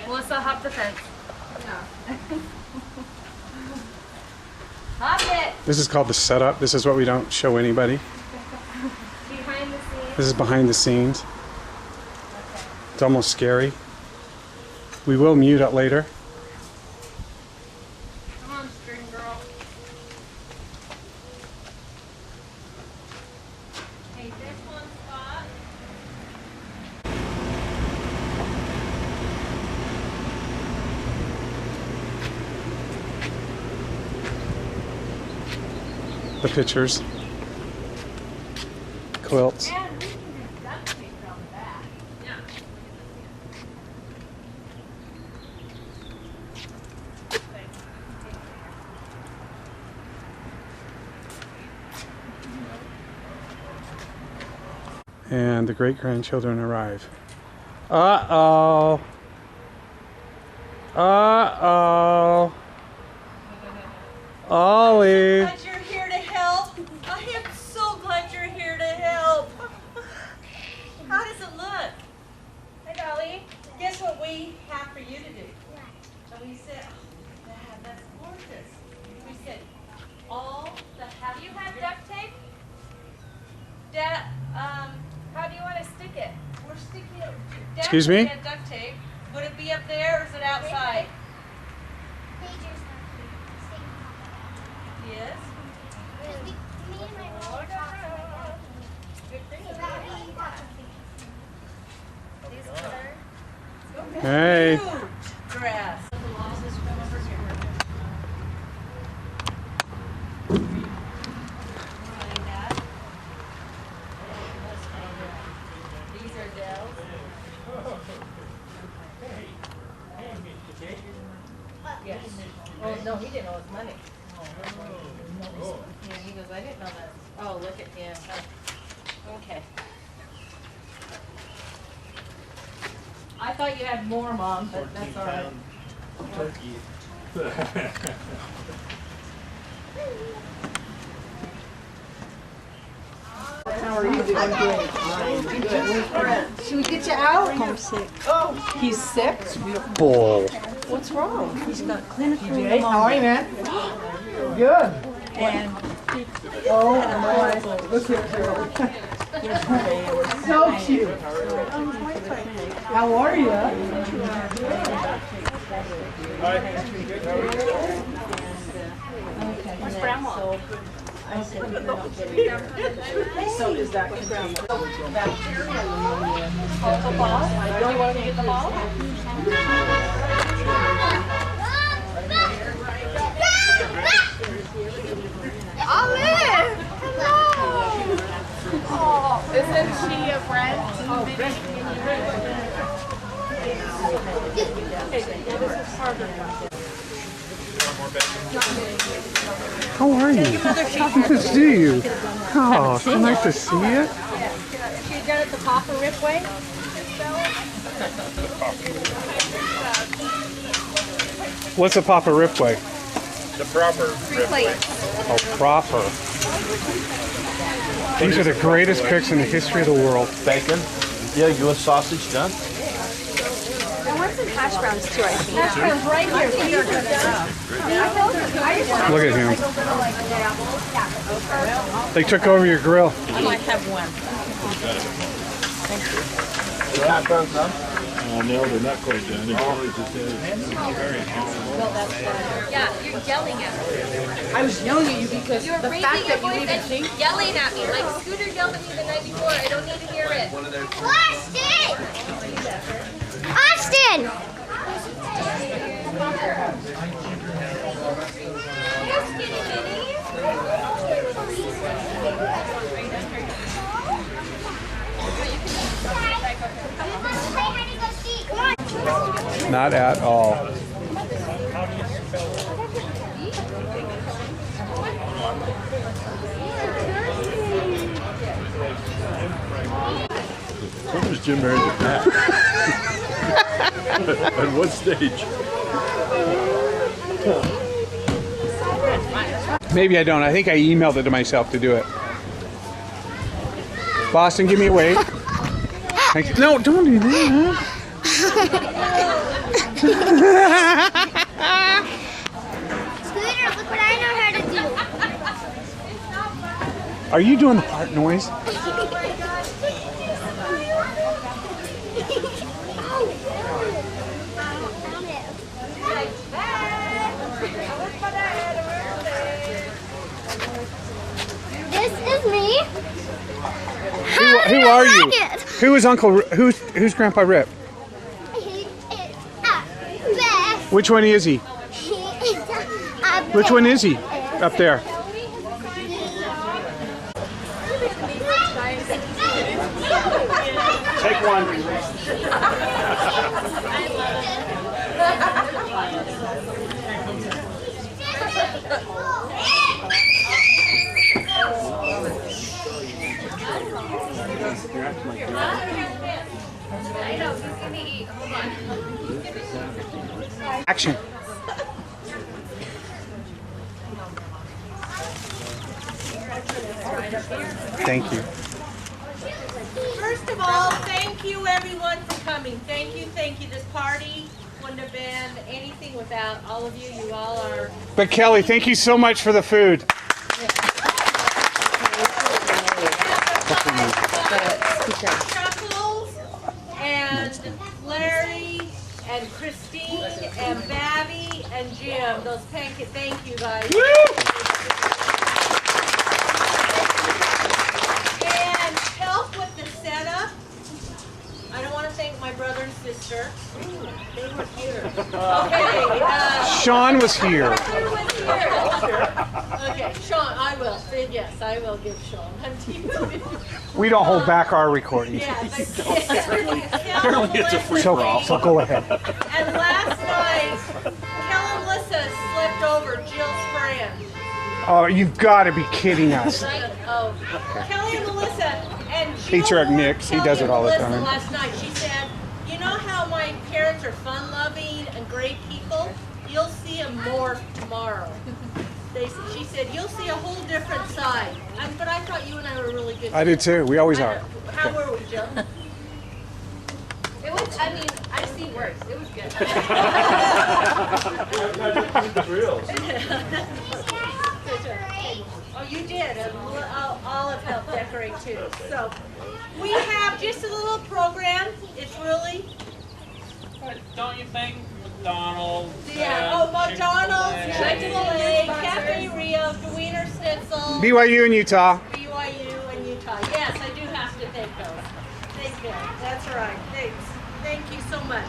Melissa, hop the fence. Hop it! This is called the setup. This is what we don't show anybody. Behind the scenes. This is behind the scenes. It's almost scary. We will mute it later. Come on, string girl. Hey, this one spot. The pictures. Quilts. And we can do duct tape on the back. Yeah. And the great-grandchildren arrive. Uh-oh. Uh-oh. Ollie. Glad you're here to help. I am so glad you're here to help. How does it look? Hey, Dolly, guess what we have for you to do? So we said, oh, Dad, that's gorgeous. We said, all the Do you have duct tape? Dad, How do you want to stick it? we're sticking it. Dad, Excuse me? we had duct tape. Would it be up there or is it outside? Yes. Hey. Cute dress. These are Dell's. Yes. Oh, no, he didn't know his money. Yeah, he goes, I didn't know that. Oh, look at him. Okay. I thought you had more, Mom, but that's all right. Turkey. How are you doing? Good. Should we get you out? I'm sick. Oh, he's sick? Bull. What's wrong? He's got clinical Hey, how are you, man? Good. And oh my, look at you. So cute. How are you? Where's Grandma? I said, so is that contagious? Bacteria pneumonia. Oh, the ball? You want to get the ball? Olive! Hello! Oh, isn't she a friend? Oh, How are you? Nice to see you. Oh, so nice to see you. She's done it the Papa Rip way? What's a Papa Rip way? The proper rib way. Oh, proper. These are the greatest cooks in the history of the world. Bacon. Yeah, U.S. sausage done. I want some hash browns too, I think. Hash browns right here. Look at him. They took over your grill. I might have one. The hot browns done? No, they're not quite done. They're probably just Yeah, you're yelling at me. I was yelling at you because You're the raising fact your that you voice even and think. yelling at me. Like Scooter yelled at me the night before. I don't need to hear it. Austin! Austin! Yes, skinny Not at all. When was Jim married to Pat? At what stage? Maybe I don't. I think I emailed it to myself to do it. Boston, give me a wave. Thank you. No, don't do that. Scooter, look what I know how to do. Are you doing the fart noise? This is me. Who are you? Who is Uncle? Who's Grandpa Rip? He is a best. Which one is he? He is a Which one is he? Up there. Take one. Action. Thank you. First of all, thank you everyone for coming. Thank you, thank you. This party wouldn't have been anything without all of you. You all are But Kelly, thank you so much for the food. Chuckles and Larry and Christine and Babby and Jim. Those pancakes. Thank you guys. And help with the setup. I don't want to thank my brother and sister. They were here. Okay. Sean was here. Who was here? Okay, Sean, I will. Yes, I will give Sean. We don't hold back our recordings. Yeah, apparently it's a free So go ahead. And last night, Kel and Melissa slipped over Jill's friend. Oh, you've got to be kidding us. Right? Oh, Kelly and Melissa and Jill Pizza at warned Nick's. He Kelly does it and all the Melissa time. Last night, she said, "You know how my parents are fun-loving and great people? You'll see them more tomorrow." She said, "You'll see a whole different side." But I thought you and I were really good. I did too. We always are. How were we, Jill? It was, I mean, I've seen worse. It was good. Oh, you did. And Olive helped decorate too. So we have just a little program. It's really, Don't you think McDonald's? yeah. Oh, McDonald's, Chick-fil-A, Cafe Rio, Wiener Schnitzel, BYU in Utah. BYU, and Utah. Yes, I do have to thank those. Thank you. That's right. Thanks. Thank you so much.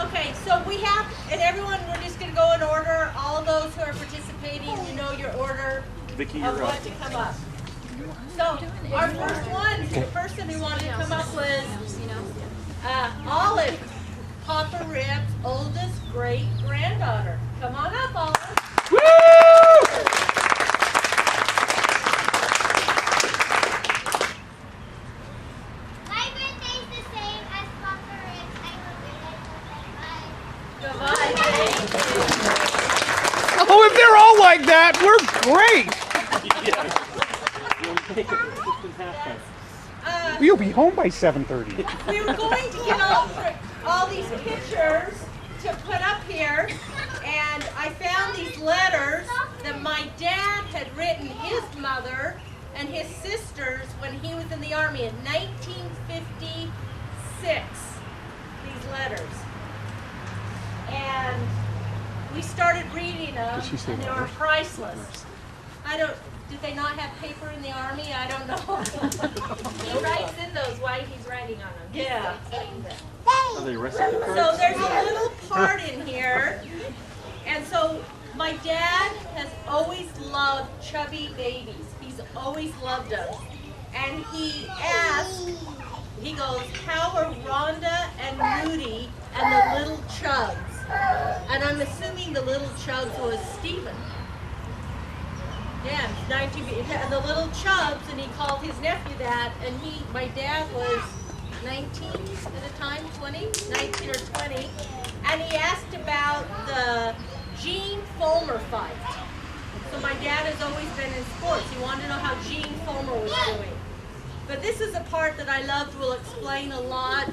Okay, so we have, and everyone, we're just going to go in order. All of those who are participating, you know your order Vicky, of you're up. what to come up. So our first one, the person who wanted to come up was Olive, Papa Rip's oldest great granddaughter. Come on up, Olive. My birthday's the same as Papa Rick's. I hope you guys will Goodbye. Oh, if they're all like that, we're great. We'll be home by 7:30. We were going to get all these pictures to put up here, and I found these letters that my dad had written his mother and his sisters when he was in the Army in 1956. These letters. And we started reading them, Did she say and they were letters? priceless. Did they not have paper in the Army? I don't know. He writes in those while he's writing on them. Yeah. Are they recipe cards? So there's a little part in here, and so my dad has always loved chubby babies. He's always loved them. And he asked, he goes, "How are Rhonda and Rudy and the little Chubbs?" And I'm assuming the little Chubbs was Stephen. Yeah, 19, and the little Chubbs, and he called his nephew that, and my dad was 19 at the time, 20, 19 or 20, and he asked about the Gene Fulmer fight. So my dad has always been in sports. He wanted to know how Gene Fulmer was doing. But this is a part that I loved. Will explain a lot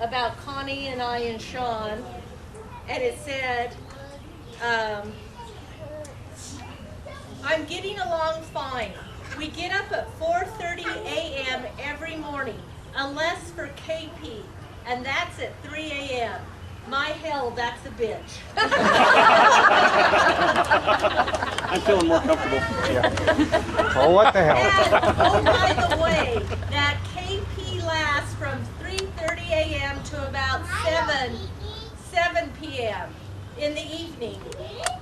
about Connie and I and Sean. and it said, I'm getting along fine. We get up at 4:30 a.m. every morning, unless for KP, and that's at 3 a.m. My hell, that's a bitch. I'm feeling more comfortable. Oh, what the hell? And, oh, by the way, that KP lasts from 3:30 a.m. to about 7 p.m. in the evening.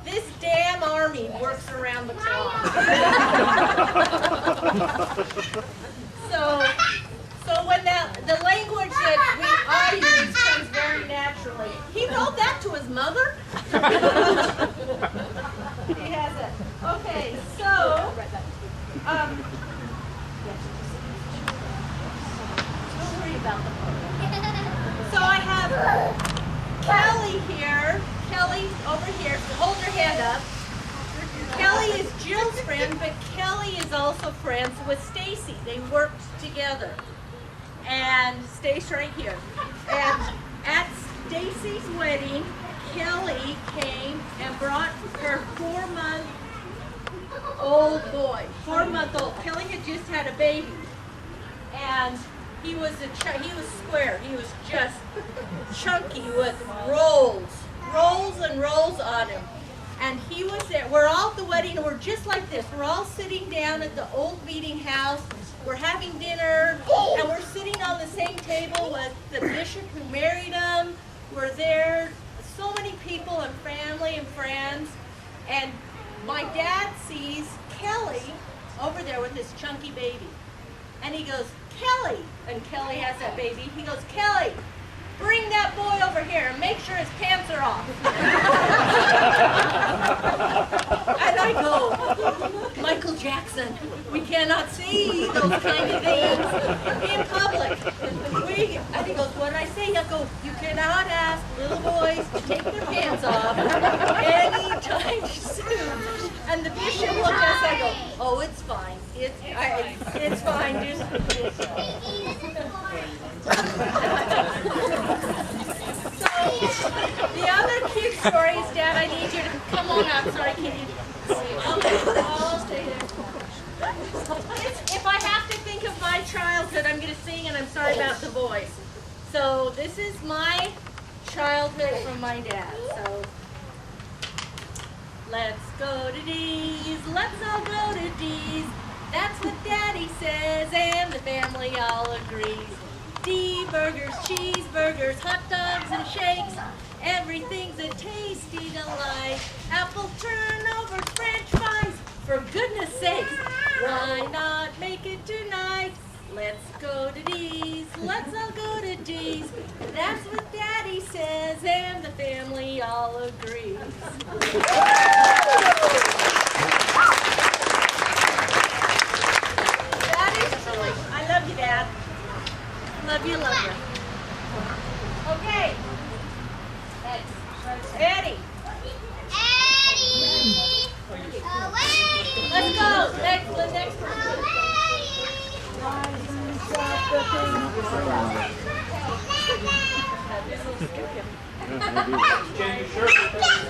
This damn army works around the clock. So when the language that I use comes very naturally. He told that to his mother? He has it. Okay, so, don't worry about the phone. So I have Kelly here. Kelly over here. Hold your hand up. Kelly is Jill's friend, but Kelly is also friends with Stacy. They worked together. And Stacy right here. And at Stacy's wedding, Kelly came and brought her 4-month-old boy. 4-month-old. Kelly had just had a baby. And he was square. He was just chunky with rolls and rolls on him. And he was there. We're all at the wedding, and we're just like this. We're all sitting down at the old meeting house. We're having dinner, and we're sitting on the same table with the bishop who married him. We're there, so many people and family and friends. And my dad sees Kelly over there with this chunky baby. And he goes, Kelly, and Kelly has that baby. He goes, Kelly, bring that boy over here and make sure his pants are off. And I go, Michael Jackson, we cannot see those kind of things in public. And he goes, what did I say? I go, you cannot ask little boys to take their pants off anytime soon. And the bishop looked at us, I go, oh, it's fine. It's fine. Just So, the other cute story is, Dad, I need you to come on up. Sorry, can you? I'll stay there. If I have to think of my childhood, I'm going to sing, and I'm sorry about the voice. So, this is my childhood from my dad. So, let's go to Dee's. Let's all go to Dee's. That's what Daddy says, and the family all agrees. D burgers, cheeseburgers, hot dogs and shakes. Everything's a tasty delight. Apple turnovers, French fries. For goodness sakes, why not make it tonight? Let's go to Dee's. Let's all go to Dee's. That's what Daddy says, and the family all agrees. That is truly. I love you, Dad. Love you, love you. Okay. Eddie. Let's go. The next person.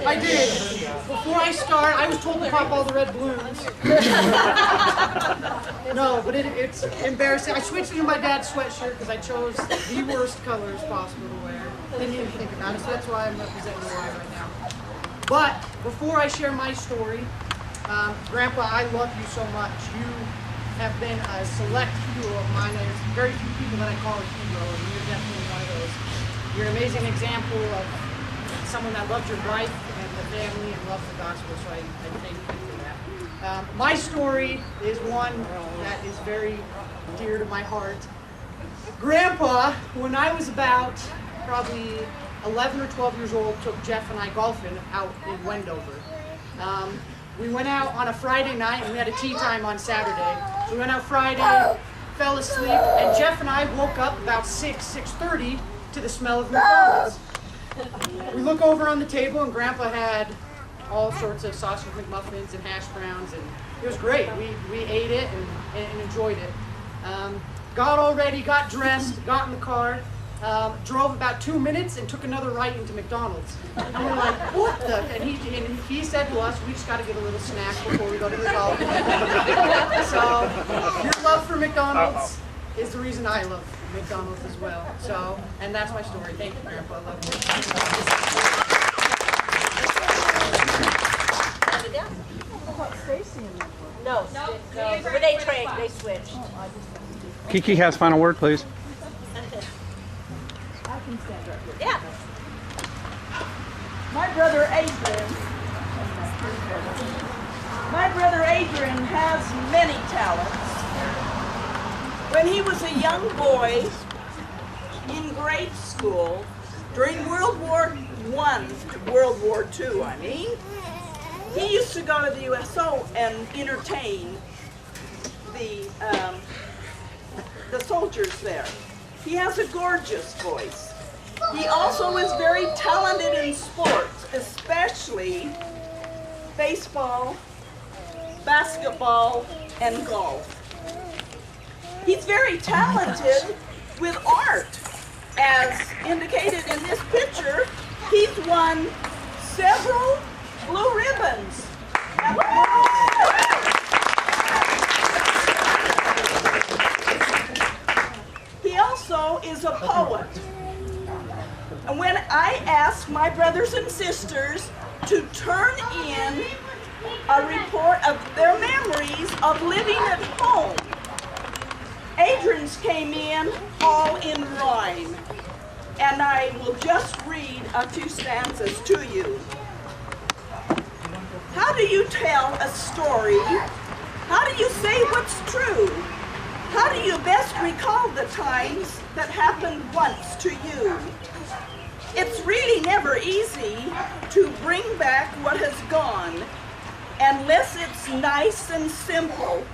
I did. Before I start, I was told to pop all the red balloons. No, but it's embarrassing. I switched into my dad's sweatshirt because I chose the worst colors possible to wear. Didn't even think about it, so that's why I'm representing the Y right now. But before I share my story, Grandpa, I love you so much. You have been a select hero of mine. There's very few people that I call a hero, and you're definitely one of those. You're an amazing example of someone that loved your wife and the family and loved the gospel, so I thank you for that. My story is one that is very dear to my heart. Grandpa, when I was about probably 11 or 12 years old, took Jeff and I golfing out in Wendover. We went out on a Friday night and we had a tea time on Saturday. So we went out Friday, fell asleep, and Jeff and I woke up about 6:30 to the smell of McDonald's. We look over on the table and Grandpa had all sorts of sausage McMuffins and hash browns, and it was great. We ate it and enjoyed it. Got all ready, got dressed, got in the car, drove about 2 minutes and took another right into McDonald's. And we're like, what the? And he said to us, we just got to get a little snack before we go to the golf. So your love for McDonald's is the reason I love McDonald's as well. So, and that's my story. Thank you, Grandpa. I love you. No, but they switched. Kiki has final word, please. Yeah. My brother Adrian has many talents. When he was a young boy in grade school, during World War I, World War II, I mean, he used to go to the USO and entertain the soldiers there. He has a gorgeous voice. He also is very talented in sports, especially baseball, basketball, and golf. He's very talented with art. As indicated in this picture, he's won several blue ribbons. He also is a poet. And when I asked my brothers and sisters to turn in a report of their memories of living at home, Adrian's came in all in rhyme. And I will just read a few stanzas to you. How do you tell a story? How do you say what's true? How do you best recall the times that happened once to you? It's really never easy to bring back what has gone, unless it's nice and simple,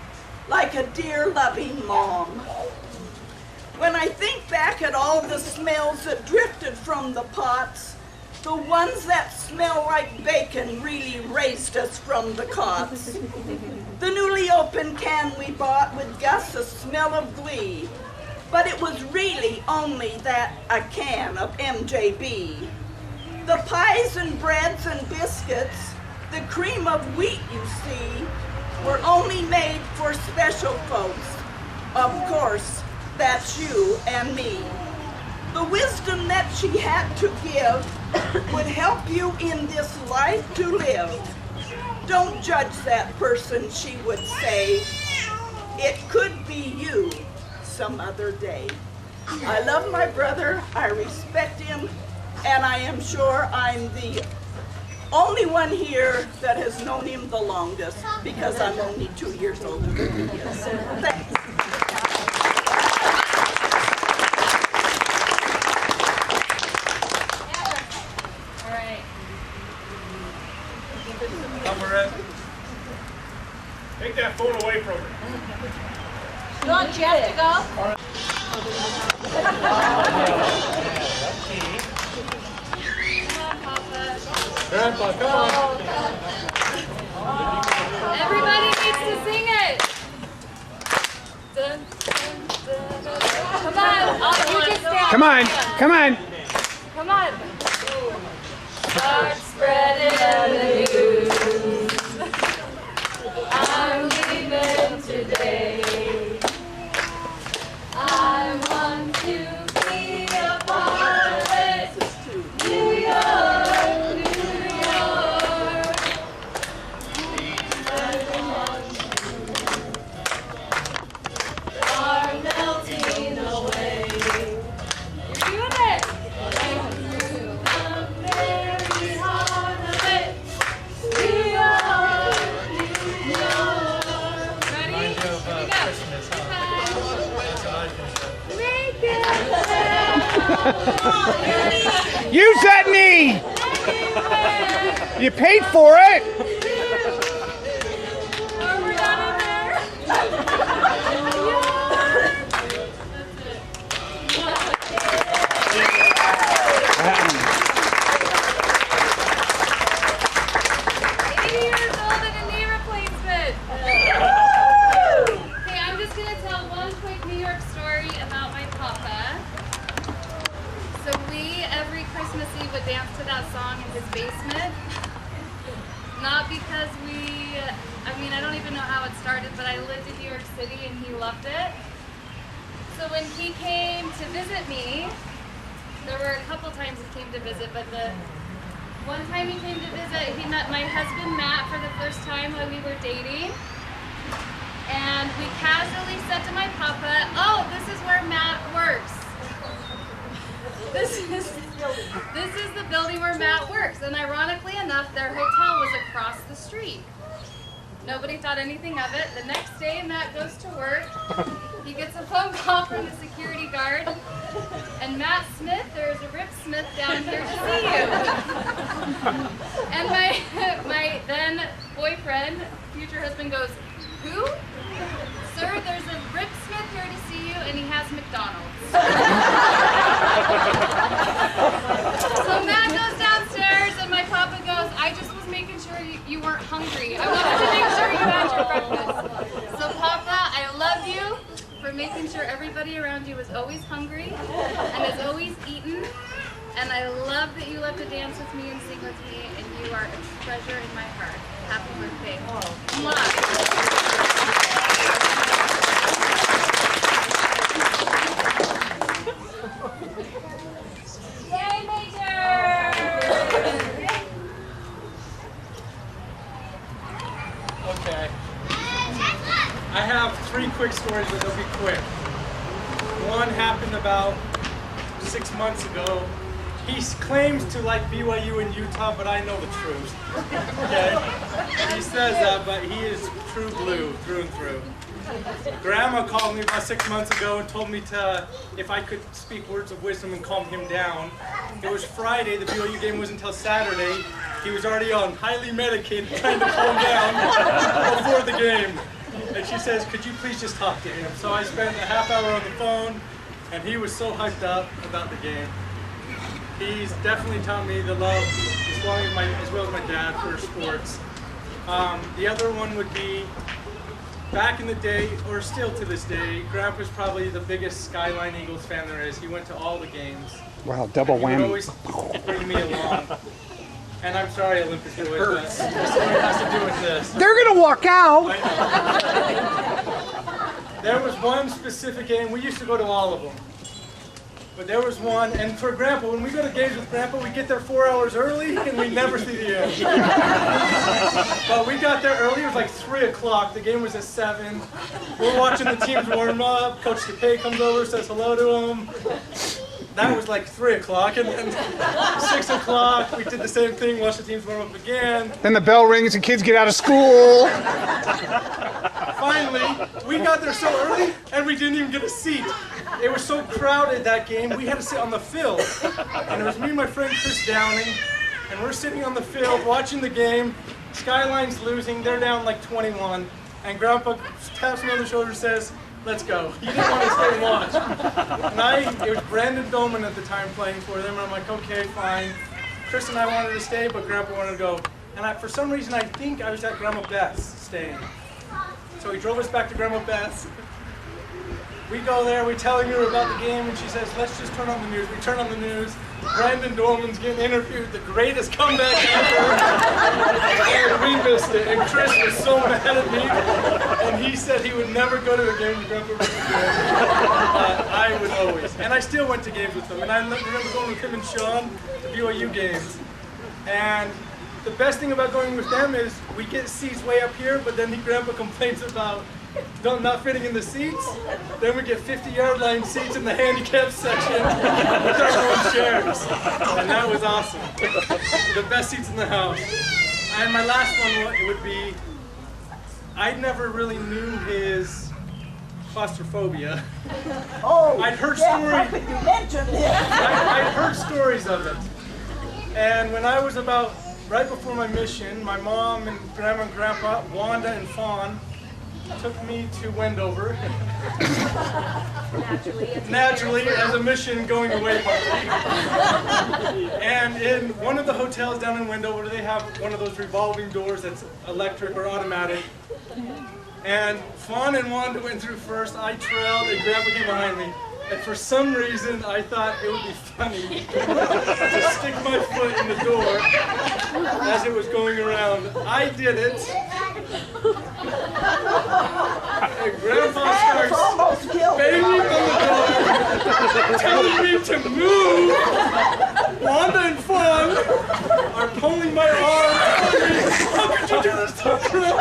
like a dear loving mom. When I think back at all the smells that drifted from the pots, the ones that smell like bacon really raised us from the cots. The newly opened can we bought would gust a smell of glee, but it was really only a can of MJB. The pies and breads and biscuits, the cream of wheat you see, were only made for special folks. Of course, that's you and me. The wisdom that she had to give would help you in this life to live. Don't judge that person, she would say. It could be you some other day. I love my brother, I respect him, and I am sure I'm the only one here that has known him the longest, because I'm only 2 years older than he is. Thanks. Take that phone away from me. You want Jeff to go? Grandpa, come on. Everybody needs to sing it. Dun, dun, dun, dun. Come on, you just dance. Come on, come on. Come on. Start spreading the news. I'm leaving today. I want to be a part of it. New York, New York. Are melting away. You're doing it. And through the very heart of it. New York, New York. Ready? Here we go. Make it. Use that knee. You paid for it. Are we done in there? Years old and a knee replacement. Okay, I'm just gonna tell one quick New York story about my papa. Christmas Eve would dance to that song in his basement. Not because I don't even know how it started, but I lived in New York City and he loved it. So when he came to visit me, there were a couple times he came to visit, but the one time he came to visit, he met my husband Matt for the first time while we were dating. And we casually said to my papa, "Oh, this is where Matt works. This is the building where Matt works." And ironically enough, their hotel was across the street. Nobody thought anything of it. The next day, Matt goes to work. He gets a phone call from the security guard. And Matt Smith, there's a Rip Smith down here to see you. And my then boyfriend, future husband, goes, "Who? Sir, there's a Rip Smith here to see you, and he has McDonald's." So Matt goes downstairs, and my papa goes, "I just was making sure you weren't hungry. I wanted to make sure you had your breakfast." So Papa, I love you for making sure everybody around you is always hungry and is always eaten. And I love that you love to dance with me and sing with me, and you are a treasure in my heart. Happy birthday. Mwah. Yay, Major! Okay. I have 3 quick stories, but they'll be quick. One happened about 6 months ago. He claims to like BYU and Utah, but I know the truth. Okay? He says that, but he is true blue, through and through. Grandma called me about 6 months ago and told me if I could speak words of wisdom and calm him down. It was Friday, the BYU game wasn't until Saturday. He was already on highly medicated, trying to calm down before the game. And she says, "Could you please just talk to him?" So I spent a half hour on the phone, and he was so hyped up about the game. He's definitely taught me the love, as well as my dad, for sports. The other one would be, back in the day, or still to this day, Grandpa's probably the biggest Skyline Eagles fan there is. He went to all the games. Wow, double He would whammy. always bring me along. And I'm sorry, Olympus, but this story has to do with this. They're gonna walk out. There was one specific game, we used to go to all of them. But there was one, and for Grandpa, when we go to games with Grandpa, we get there 4 hours early, and we never see the end. But we got there early, it was like 3 o'clock, the game was at 7. We're watching the teams warm up, Coach DePay comes over, says hello to them. That was like 3 o'clock, and then 6 o'clock, we did the same thing, watched the teams warm up again. Then the bell rings and kids get out of school. Finally, we got there so early, and we didn't even get a seat. It was so crowded that game, we had to sit on the field. And it was me and my friend Chris Downing, and we're sitting on the field watching the game. Skyline's losing, they're down like 21. And Grandpa taps me on the shoulder and says, "Let's go." He didn't want to stay and watch. And it was Brandon Dolman at the time playing for them, and I'm like, okay, fine. Chris and I wanted to stay, but Grandpa wanted to go. And for some reason, I think I was at Grandma Beth's staying. So he drove us back to Grandma Beth's. We go there, we're telling her about the game, and she says, "Let's just turn on the news." We turn on the news. Brandon Dolman's getting interviewed, the greatest comeback ever. And we missed it. And Chris was so mad at me. And he said he would never go to a game with Grandpa Richard. I would always. And I still went to games with him. And I remember going with him and Sean to BYU games. And the best thing about going with them is we get seats way up here, but then Grandpa complains about not fitting in the seats. Then we get 50-yard line seats in the handicap section with our own chairs. And that was awesome. The best seats in the house. And my last one would be, I never really knew his claustrophobia. Oh, I'd heard yeah, stories. how could you mention this? I'd heard stories of it. And when I was about right before my mission, my mom and Grandma and Grandpa, Wanda and Fawn, took me to Wendover. Naturally, as a mission going away party. And in one of the hotels down in Wendover, they have one of those revolving doors that's electric or automatic. And Fawn and Wanda went through first, I trailed, and Grandpa came behind me. And for some reason, I thought it would be funny to stick my foot in the door as it was going around. I did it. And Grandpa starts banging on the door, telling me to move. Wanda and Fawn are pulling my arm, telling me, how could you do this to Trip?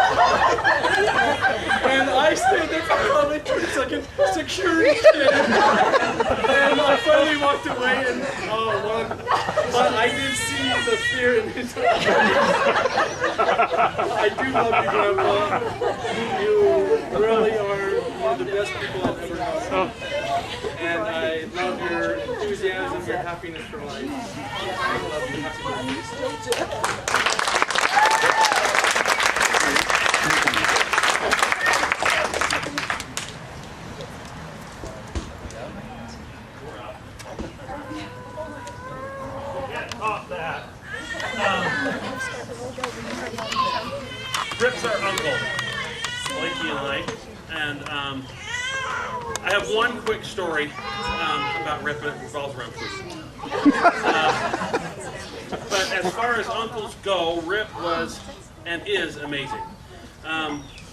And I stayed there for probably 20 seconds, security came, and I finally walked away and won. But I did see the fear in his eyes. I do love you, Grandpa. You really are one of the best people I've ever known. And I love your enthusiasm, your happiness for life. I love you. Off that. Rip's our uncle, Lakey and I, and I have one quick story about Rip, and it revolves around food. But as far as uncles go, Rip was and is amazing.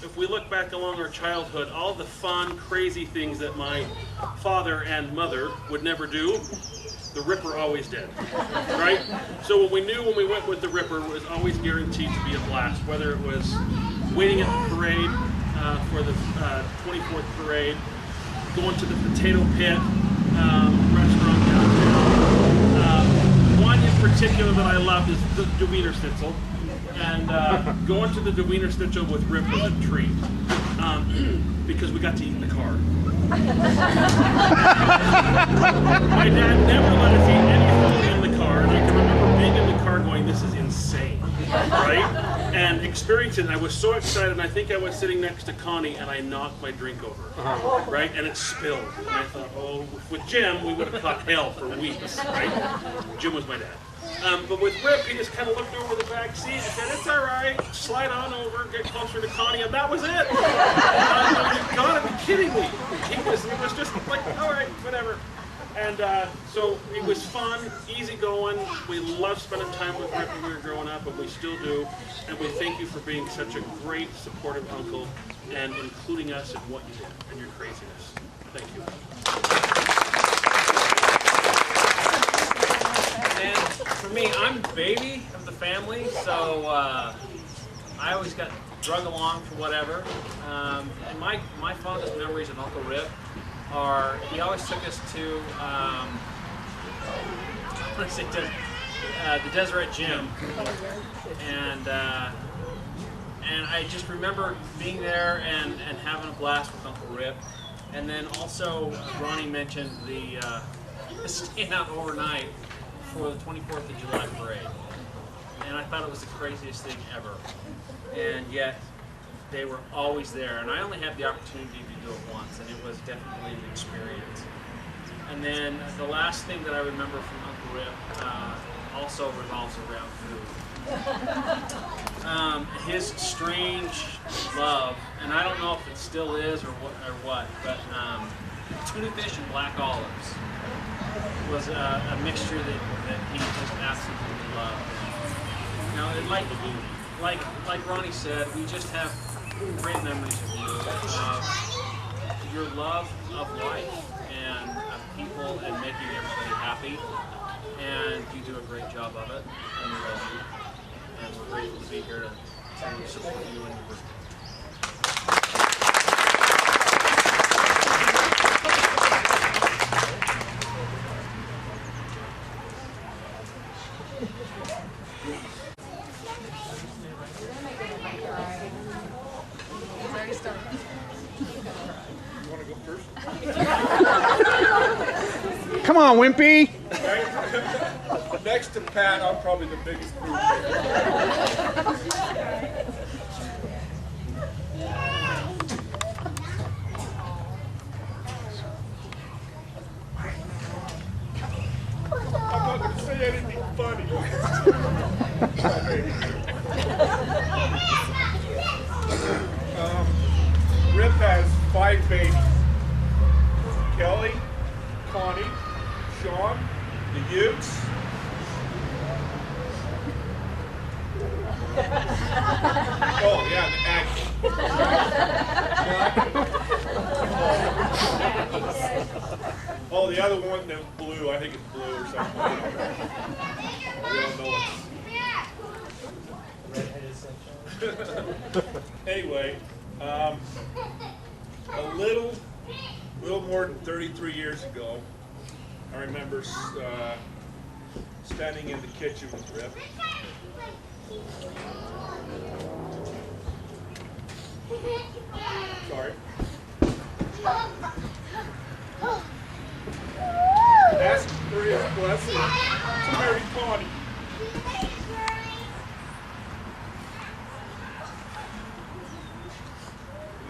If we look back along our childhood, all the fun, crazy things that my father and mother would never do, the Ripper always did, right? So what we knew when we went with the Ripper was always guaranteed to be a blast, whether it was waiting at the parade for the 24th parade, going to the Potato Pit restaurant downtown. One in particular that I loved is the Wiener Schnitzel. And going to the Wiener Schnitzel with Rip was a treat because we got to eat in the car. My dad never let us eat anything in the car, and I can remember being in the car going, this is insane, right? And experiencing it, I was so excited, and I think I was sitting next to Connie, and I knocked my drink over, right? And it spilled. And I thought, oh, with Jim, we would have caught hell for weeks, right? Jim was my dad. But with Rip, he just kind of looked over the back seat and said, it's all right, slide on over, get closer to Connie, and that was it. You've got to be kidding me. It was just like, all right, whatever. And so it was fun, easy going. We loved spending time with Rip when we were growing up, and we still do. And we thank you for being such a great, supportive uncle and including us in what you do and your craziness. Thank you. And for me, I'm the baby of the family, so I always got drug along for whatever. And my fondest memories of Uncle Rip are, he always took us to the Deseret Gym, and I just remember being there and having a blast with Uncle Rip. And then also, Ronnie mentioned the staying out overnight for the 24th of July parade. And I thought it was the craziest thing ever. And yet, they were always there. And I only had the opportunity to do it once, and it was definitely an experience. And then the last thing that I remember from Uncle Rip also revolves around food. His strange love, and I don't know if it still is or what, but tuna fish and black olives was a mixture that he just absolutely loved. You know, and like Ronnie said, we just have great memories of you, of your love of life and of people and making everybody happy. And you do a great job of it, and we love you. And we're grateful to be here to support you and your work. Come on, Wimpy. Next to Pat, I'm probably the biggest food I'm not going to say anything funny. Rip has 5 babies. Kelly, Utes. Oh, yeah, the Aggie. Oh, the other one that was blue, I think it's blue or something. We don't know it. Anyway, a little more than 33 years ago, I remember standing in the kitchen with Rip. Sorry. Asking for his blessing to marry Connie.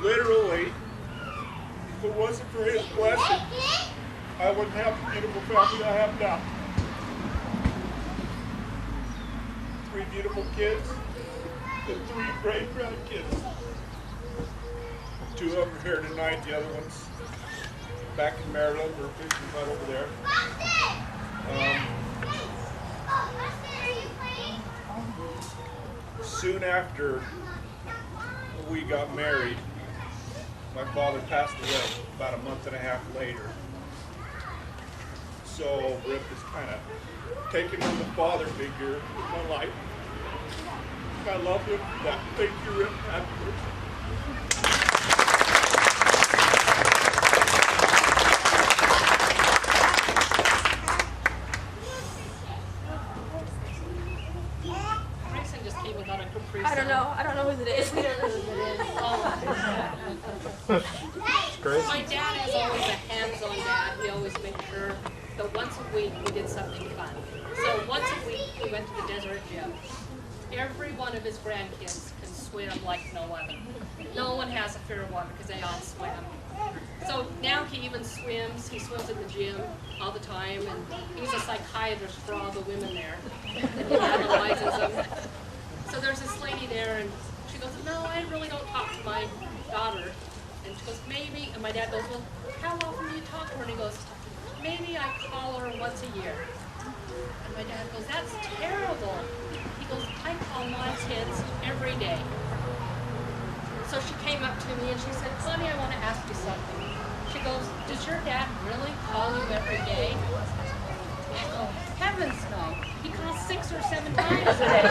Literally, if it wasn't for his blessing, I wouldn't have the beautiful family I have now. 3 beautiful kids and 3 great grandkids. 2 of them are here tonight, the other one's back in Maryland. We're fishing right over there. Soon after we got married, my father passed away about a month and a half later. So Rip is kind of taking on the father figure in my life. I love him for that. Thank you, Rip. Happy birthday. I don't know who it is. We don't know who it is. It's great. My dad is always a hands-on dad. He always makes sure that once a week we did something fun. So once a week we went to the Deseret Gym. Every one of his grandkids can swim like no other. No one has a fear of water because they all swim. So now he even swims. He swims in the gym all the time, and he's a psychiatrist for all the women there. And he analyzes them. So there's this lady there, and she goes, "No, I really don't talk to my daughter." And she goes, "Maybe," and my dad goes, "Well, how often do you talk to her?" And he goes, "Maybe I call her once a year." And my dad goes, "That's terrible." He goes, "I call my kids every day." So she came up to me and she said, "Connie, I want to ask you something." She goes, "Does your dad really call you every day?" I go, "Heavens no. He calls 6 or 7 times a day."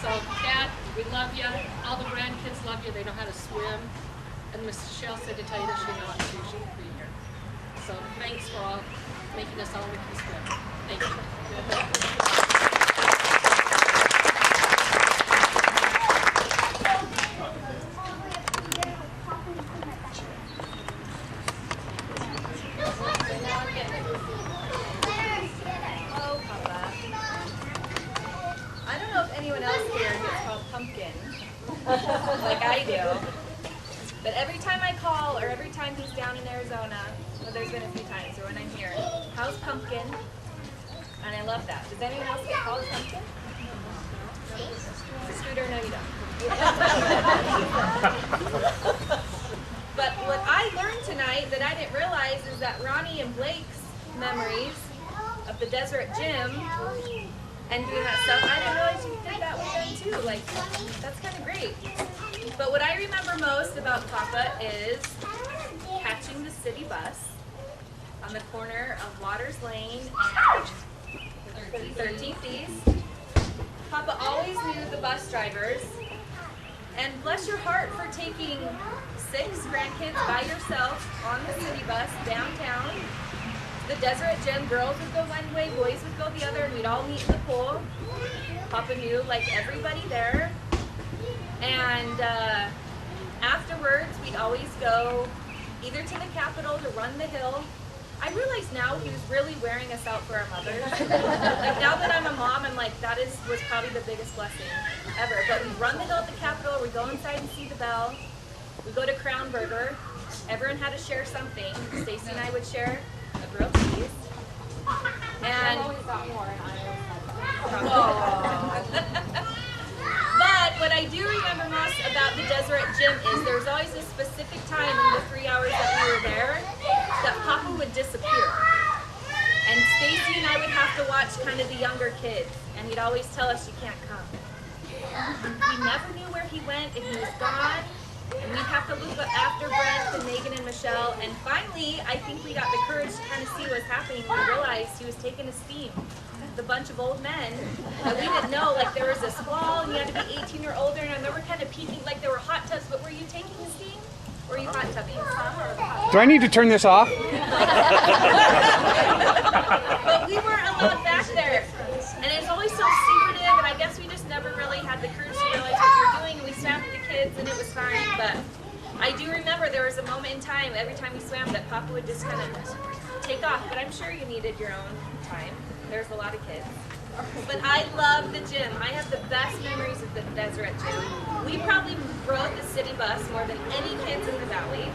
So, Dad, we love you. All the grandkids love you. They know how to swim. And Miss Michelle said to tell you that she knows she should be here. So, thanks for all making us all we can swim. Thank you. Like I do. But every time I call, or every time he's down in Arizona, well, there's been a few times, or when I'm here, how's Pumpkin? And I love that. Does anyone else get called Pumpkin? Scooter, no you don't. But what I learned tonight that I didn't realize is that Ronnie and Blake's memories of the Deseret Gym and doing that stuff, I didn't realize you did that with them too. Like, that's kind of great. But what I remember most about Papa is catching the city bus on the corner of Waters Lane and 13th East. Papa always knew the bus drivers. And bless your heart for taking 6 grandkids by yourself on the city bus downtown. The Deseret Gym, girls would go one way, boys would go the other, and we'd all meet in the pool. Papa knew like everybody there. And afterwards, we'd always go either to the Capitol to run the hill. I realize now he was really wearing us out for our mothers. Like now that I'm a mom, I'm like, was probably the biggest blessing ever. But we'd run the hill at the Capitol, we'd go inside and see the bell. We'd go to Crown Burger. Everyone had to share something. Stacy and I would share a grilled cheese. And always got more, and But what I do remember most about the Deseret Gym is there was always a specific time in the 3 hours that we were there that Papa would disappear. Susie and I would have to watch kind of the younger kids, and he'd always tell us you can't come. We never knew where he went, if he was gone, and we'd have to look after Brent and Megan and Michelle, and finally, I think we got the courage to kind of see what was happening. We realized he was taking his steam. The bunch of old men that we didn't know, like there was this wall and you had to be 18 or older, and I remember kind of peeking, like there were hot tubs, but were you taking the steam? Or were you hot tubbing? Do I need to turn this off? But we weren't allowed back there, and it's always so secretive, and I guess we just never really had the courage to realize what we were doing, and we swam with the kids and it was fine, but I do remember there was a moment in time, every time we swam, that Papa would just kind of take off, but I'm sure you needed your own time. There's a lot of kids. But I love the gym. I have the best memories of the Deseret Gym. We probably rode the city bus more than any kids in the valley,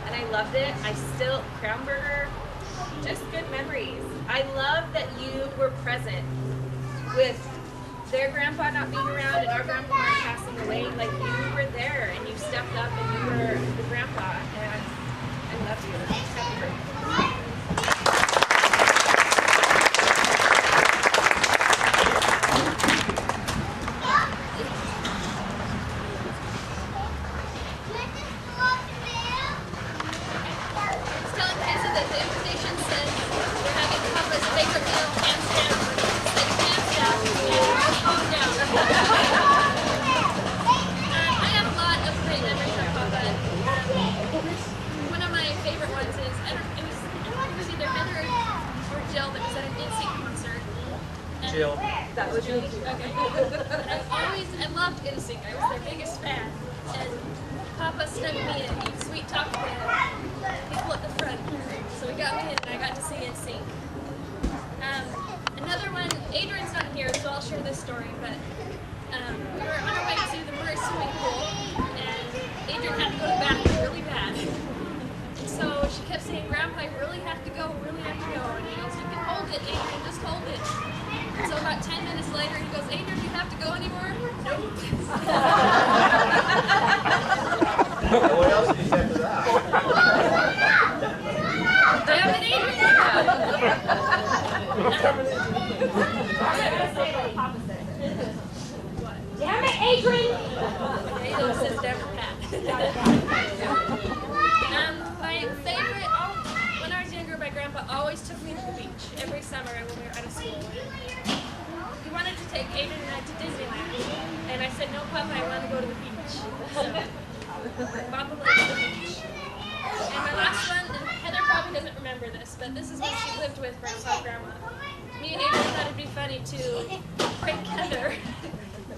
and I loved it. I still, Crown Burger, just good memories. I love that you were present with their grandpa not being around and our grandpa not passing away. Like you were there and you stepped up and you were the grandpa, and I love you. Happy birthday. That was you. Okay. I loved NSYNC. I was their biggest fan. And Papa snuck me in. He sweet talked to people at the front. So he got me in and I got to see NSYNC. Another one, Adrian's not here, so I'll share this story, but we were on our way to the Murray swimming pool and Adrian had to go to the bathroom really bad. And so she kept saying, Grandpa, I really have to go, really have to go. And he goes, you can hold it, Adrian, just hold it. And so about 10 minutes later, he goes, Adrian, do you have to go anymore? Nope. What else did you say to that? Damn it, Adrian! Damn it, Adrian! He goes, says damn it, Pat. My favorite, when I was younger, my grandpa always took me to the beach every summer when we were out of school. He wanted to take Adrian and I to Disneyland, and I said, no, Papa, I want to go to the beach. So, Papa went to the beach. And my last one, and Heather probably doesn't remember this, but this is when she lived with Grandpa and Grandma. Me and Adrian thought it'd be funny to prank Heather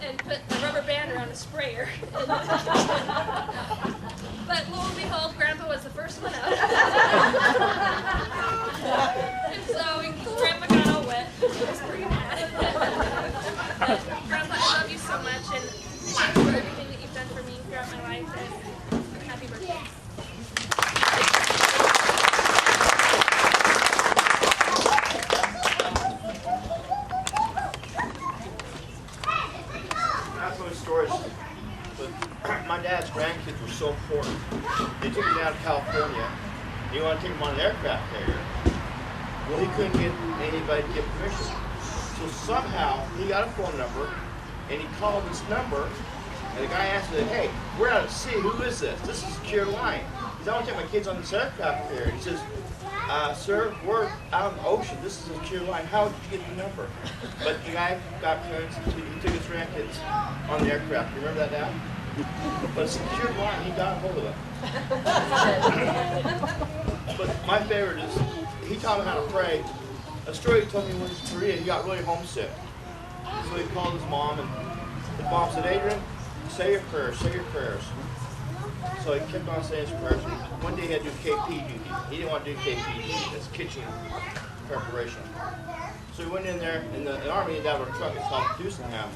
and put a rubber band around a sprayer. But lo and behold, Grandpa was the first one out. And so Grandpa got all wet. It was pretty bad. But Grandpa, I love you so much, and thank you for everything that you've done for me throughout my life, and happy birthday. That's one of the stories. But my dad's grandkids were so important. They took him down to California. He wanted to take him on an aircraft carrier. Well, he couldn't get anybody to give permission. So somehow he got a phone number and he called this number. And the guy answered it, hey, we're out at sea. Who is this? This is Secure Line. He said, I want to take my kids on this aircraft carrier. He says, sir, we're out in the ocean. This is a Secure Line. How did you get the number? But the guy got clearance. He took his grandkids on the aircraft. You remember that now? But Secure Line, he got a hold of it. But my favorite is, he taught me how to pray. A story he told me was in Korea, he got really homesick. So he called his mom, and the mom said, Adrian, say your prayers, say your prayers. So he kept on saying his prayers. One day he had to do KP duty. He didn't want to do KP duty, that's kitchen preparation. So he went in there, in the Army, he had a truck, it's called Deucenham.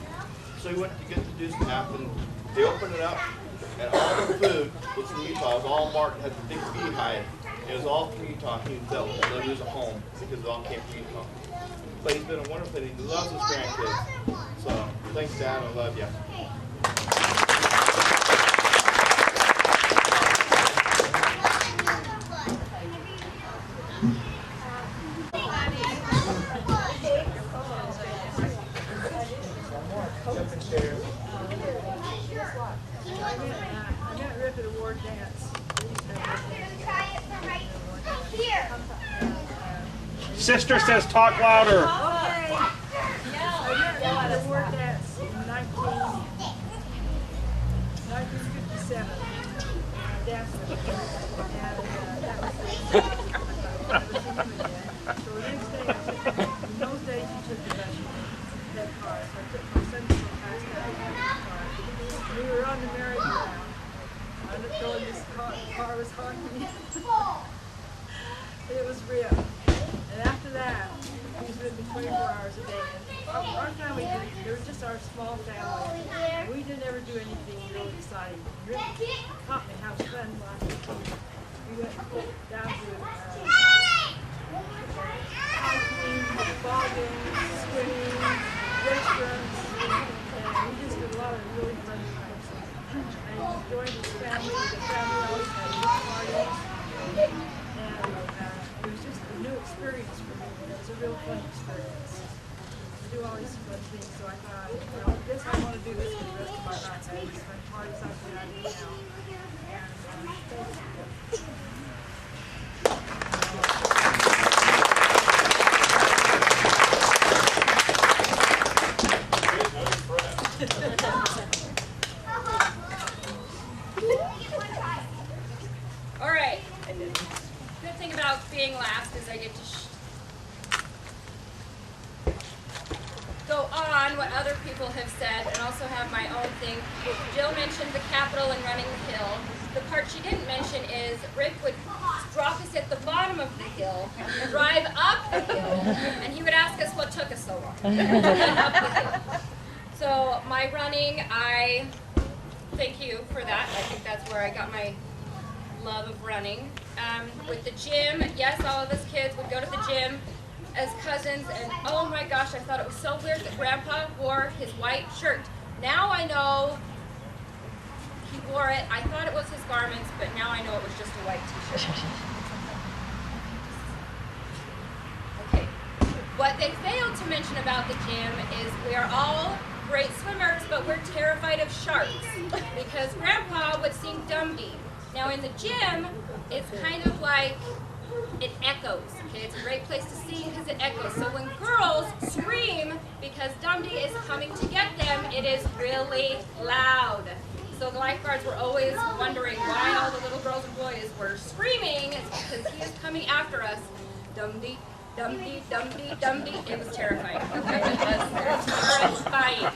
So he went to get the Deucenham, and they opened it up, and all the food was from Utah. It was all marked, had the big beehive. It was all from Utah. He felt that it was a home because it all came from Utah. But he's been a wonderful thing. He loves his grandkids. So thanks, Dad. I love you. Sister says talk louder. I went to the war dance in 1957. I danced with her. And that was the so the next day, in those days, you took the bus, that car. So I took my son to the past down in that car. We were on the merry-go-round. I told you this car was haunting me. It was real. And after that, we was with me 24 hours a day. And our family, they were just our small family. We didn't ever do anything really exciting. It really taught me how fun life was. We went down to hiking, ball games, swimming, restaurants, and we just did a lot of really fun things. I enjoyed the family. The family always had big parties. And it was just a new experience for me. It was a real fun experience. I do all these fun things, so I thought, well, I guess I want to do this for the rest of my life. I just my parties like that I do now. All right. Good thing about being last is I get to go on what other people have said and also have my own thing. Jill mentioned the Capitol and running the hill. The part she didn't mention is Rick would drop us at the bottom of the hill, drive up the hill, and he would ask us what took us so long to get up the hill. So my running, I thank you for that. I think that's where I got my love of running. With the gym, yes, all of us kids would go to the gym as cousins, and oh my gosh, I thought it was so weird that Grandpa wore his white shirt. Now I know he wore it. I thought it was his garments, but now I know it was just a white t-shirt. Okay. What they failed to mention about the gym is we are all great swimmers, but we're terrified of sharks because Grandpa would sing Dumby. Now in the gym, it's kind of like it echoes. Okay, it's a great place to sing because it echoes. So when girls scream because Dumdy is coming to get them, it is really loud. So the lifeguards were always wondering why all the little girls and boys were screaming. It's because he is coming after us. Dumdy, Dumdy, Dumdy, Dumdy. It was terrifying. Okay, it was terrifying.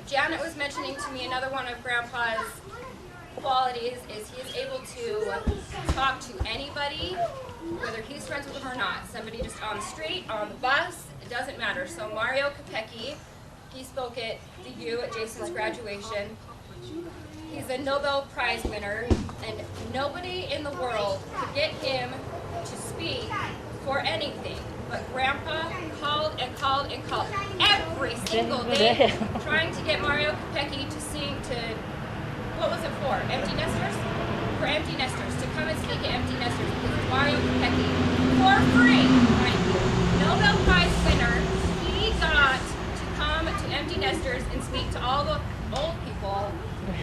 Janet was mentioning to me another one of Grandpa's qualities is he is able to talk to anybody, whether he's friends with them or not. Somebody just on the street, on the bus, it doesn't matter. So Mario Capecchi, he spoke at the U at Jason's graduation. He's a Nobel Prize winner, and nobody in the world could get him to speak for anything. But Grandpa called and called and called every single day, trying to get Mario Capecchi to sing to, what was it for? Empty Nesters? For Empty Nesters, to come and speak at Empty Nesters with Mario Capecchi for free. Right? Nobel Prize winner, he got to come to Empty Nesters and speak to all the old people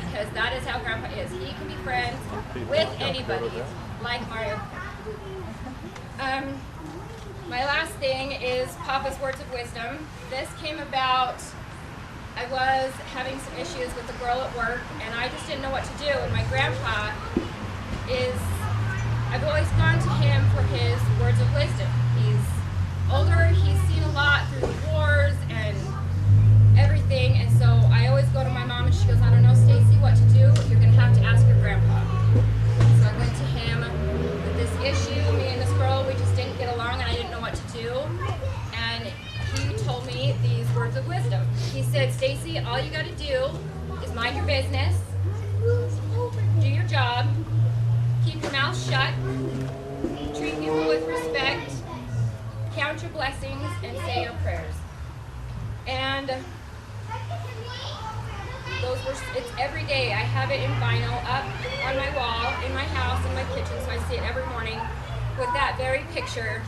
because that is how Grandpa is. He can be friends with anybody, like Mario. My last thing is Papa's words of wisdom. This came about, I was having some issues with a girl at work, and I just didn't know what to do. And my grandpa is, I've always gone to him for his words of wisdom. He's older, he's seen a lot through the wars and everything, and so I always go to my mom and she goes, I don't know, Stacy, what to do. You're going to have to ask your grandpa. So I went to him with this issue. Me and this girl, we just didn't get along and I didn't know what to do. And he told me these words of wisdom. He said, Stacy, all you got to do is mind your business, do your job, keep your mouth shut, treat people with respect, count your blessings, and say your prayers. And those were, it's every day. I have it in vinyl up on my wall, in my house, in my kitchen, so I see it every morning with that very picture.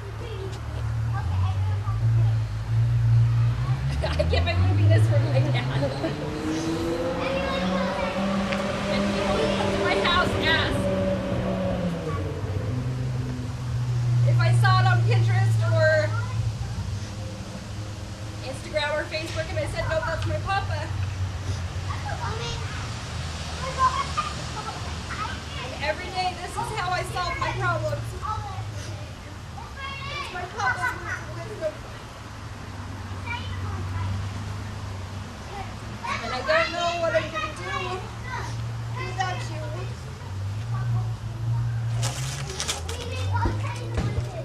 I get my moviness from my dad. And people who come to my house ask if I saw it on Pinterest And I don't know what I'm going to do without you.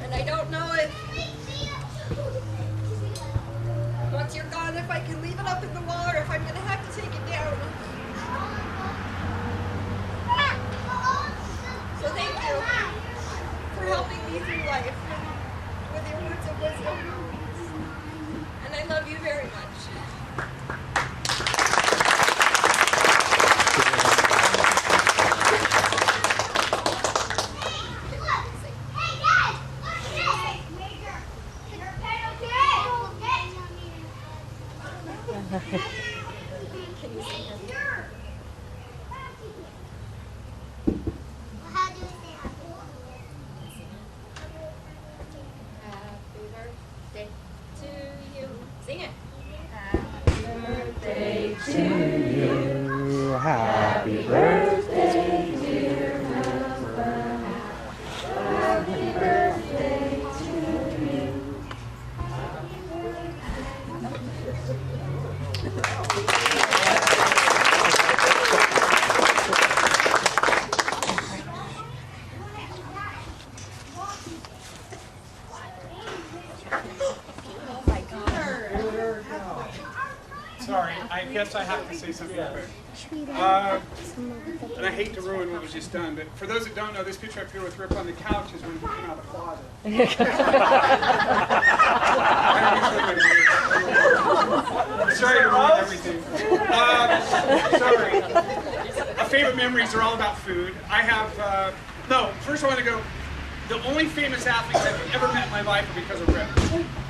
And I don't know if, once you're gone, if I can leave it up in the wall or if I'm going to have to take it down. So thank you for helping me through life with your words of wisdom. And I love you very much. Happy birthday, dear Papa. Happy birthday to you. Sorry, I guess I have to say something quick. And I hate to ruin what was just done, but for those that don't know, this picture up here with Rip on the couch is when he came out of the closet. Sorry to ruin everything. Sorry. Favorite memories are all about food. I have, no, first I want to go, the only famous athletes I've ever met in my life are because of Rip.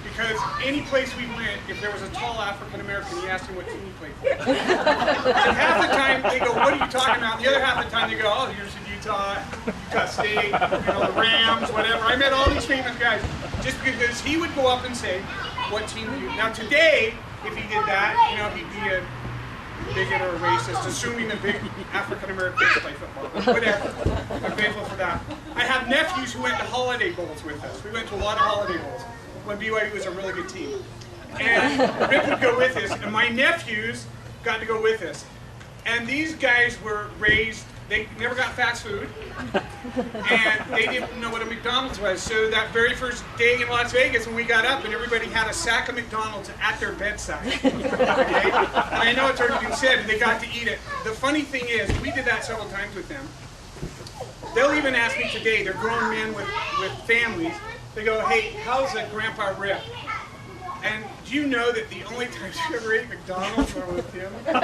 Because any place we went, if there was a tall African American, you asked him what team he played for. And half the time they go, "What are you talking about?" And the other half the time they go, "Oh, here's Utah State, you know, the Rams, whatever." I met all these famous guys just because he would go up and say, "What team do you?" Now today, if he did that, you know, he'd be a bigot or a racist, assuming that big African Americans play football. But whatever. I'm grateful for that. I have nephews who went to holiday bowls with us. We went to a lot of holiday bowls when BYU was a really good team. And Rip would go with us, and my nephews got to go with us. And these guys were raised, they never got fast food, and they didn't know what a McDonald's was. So that very first day in Las Vegas when we got up and everybody had a sack of McDonald's at their bedside. Okay? And I know it's already been said, and they got to eat it. The funny thing is, we did that several times with them. They'll even ask me today, they're grown men with families, they go, "Hey, how's Grandpa Rip?" And do you know that the only times we ever ate McDonald's were with him? And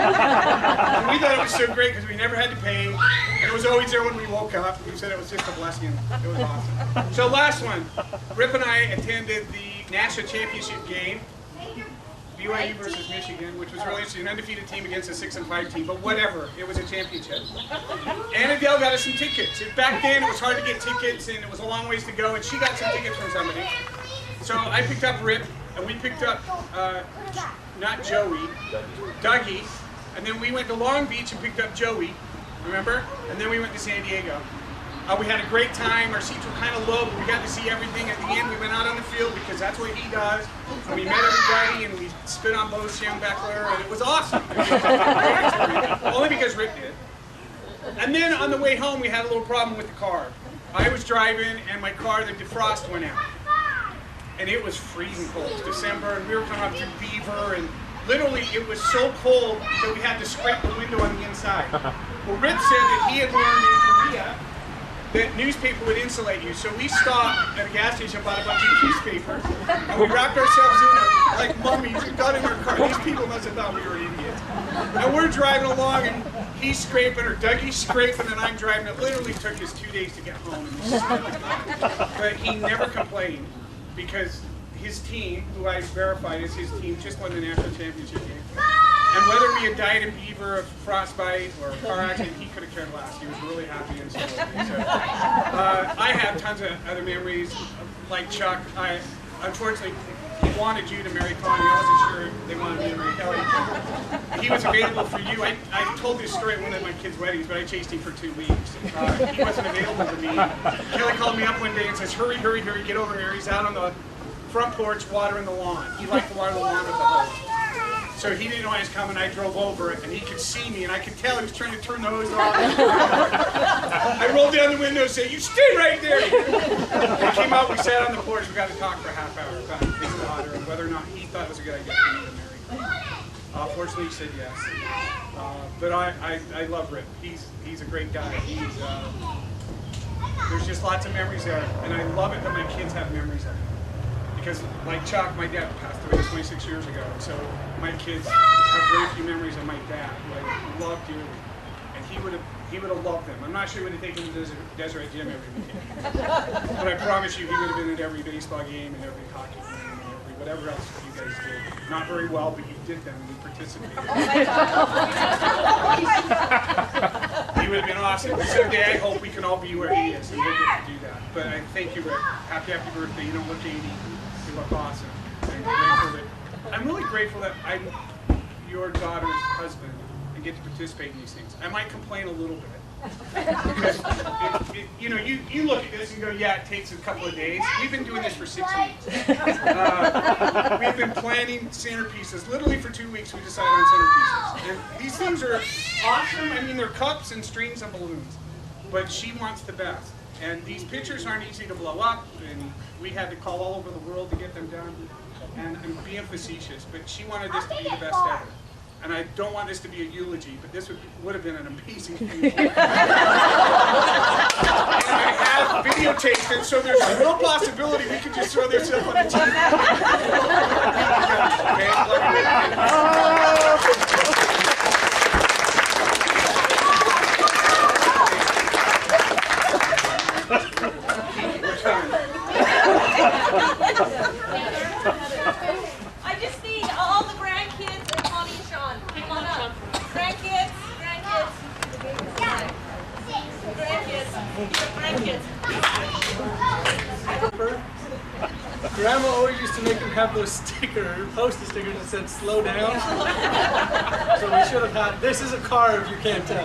we thought it was so great because we never had to pay, and it was always there when we woke up. We said it was just a blessing. It was awesome. So last one, Rip and I attended the national championship game, BYU versus Michigan, which was really interesting. An undefeated team against a 6-5 team, but whatever, it was a championship. Anna Dale got us some tickets. Back then it was hard to get tickets and it was a long ways to go, and she got some tickets from somebody. So I picked up Rip, and we picked up, not Joey, Dougie, and then we went to Long Beach and picked up Joey, remember? And then we went to San Diego. We had a great time. Our seats were kind of low, but we got to see everything. At the end, we went out on the field because that's what he does. And we met everybody, and we spit on Bo Schembechler, and it was awesome. It was a great experience. Only because Rip did. And then on the way home, we had a little problem with the car. I was driving, and my car, the defrost went out. And it was freezing cold. It was December, and we were coming up through Beaver, and literally it was so cold that we had to scrape the window on the inside. Well, Rip said that he had learned in Korea that newspaper would insulate you. So we stopped at a gas station, bought a bunch of newspapers, and we wrapped ourselves in it like mummies and got in our car. These people must have thought we were idiots. And we're driving along, and he's scraping, or Dougie's scraping, and I'm driving. It literally took us 2 days to get home. But he never complained because his team, who I verified is his team, just won the national championship game. And whether we had died in Beaver of frostbite or a car accident, he could have cared less. He was really happy and so. I have tons of other memories, like Chuck. I unfortunately wanted you to marry Connie. I wasn't sure they wanted me to marry Kelly. He was available for you. I told this story at one of my kids' weddings, but I chased him for 2 weeks. He wasn't available to me. Kelly called me up one day and says, "Hurry, hurry, hurry, get over here." He's out on the front porch watering the lawn. He liked to water the lawn with the hose. So he didn't know I was coming. I drove over it, and he could see me, and I could tell he was trying to turn the hose off. I rolled down the window and said, "You stay right there." We came out, we sat on the porch, we got to talk for a half hour about his daughter and whether or not he thought it was a good idea for me to marry. Fortunately, he said yes. But I love Rip. He's a great guy. There's just lots of memories there, and I love it that my kids have memories of him. Because, like Chuck, my dad passed away 26 years ago, so my kids have very few memories of my dad, who I loved dearly. And he would have loved them. I'm not sure he would have taken them to the Deseret Gym every weekend. But I promise you, he would have been at every baseball game and every hockey game and every whatever else you guys did. Not very well, but you did them and you participated. He would have been awesome. Someday I hope we can all be where he is and we'll get to do that. But I thank you, Rick. Happy birthday. You don't look 80. You look awesome. I'm really grateful that I'm your daughter's husband and get to participate in these things. I might complain a little bit. Because you look at this and go, yeah, it takes a couple of days. We've been doing this for 6 weeks. We've been planning centerpieces. Literally for 2 weeks we decided on centerpieces. And these things are awesome. I mean, they're cups and strings and balloons. But she wants the best. And these pictures aren't easy to blow up, and we had to call all over the world to get them done. And I'm being facetious, but she wanted this to be the best ever. And I don't want this to be a eulogy, but this would have been an amazing thing. And I have videotaped it, so there's a real possibility we could just throw this up on the TV. I just need all the grandkids and Connie and Sean. Come on up. Grandkids. Grandma always used to make him have those post-it stickers that said "slow down." So we should have had. This is a car, if you can't tell.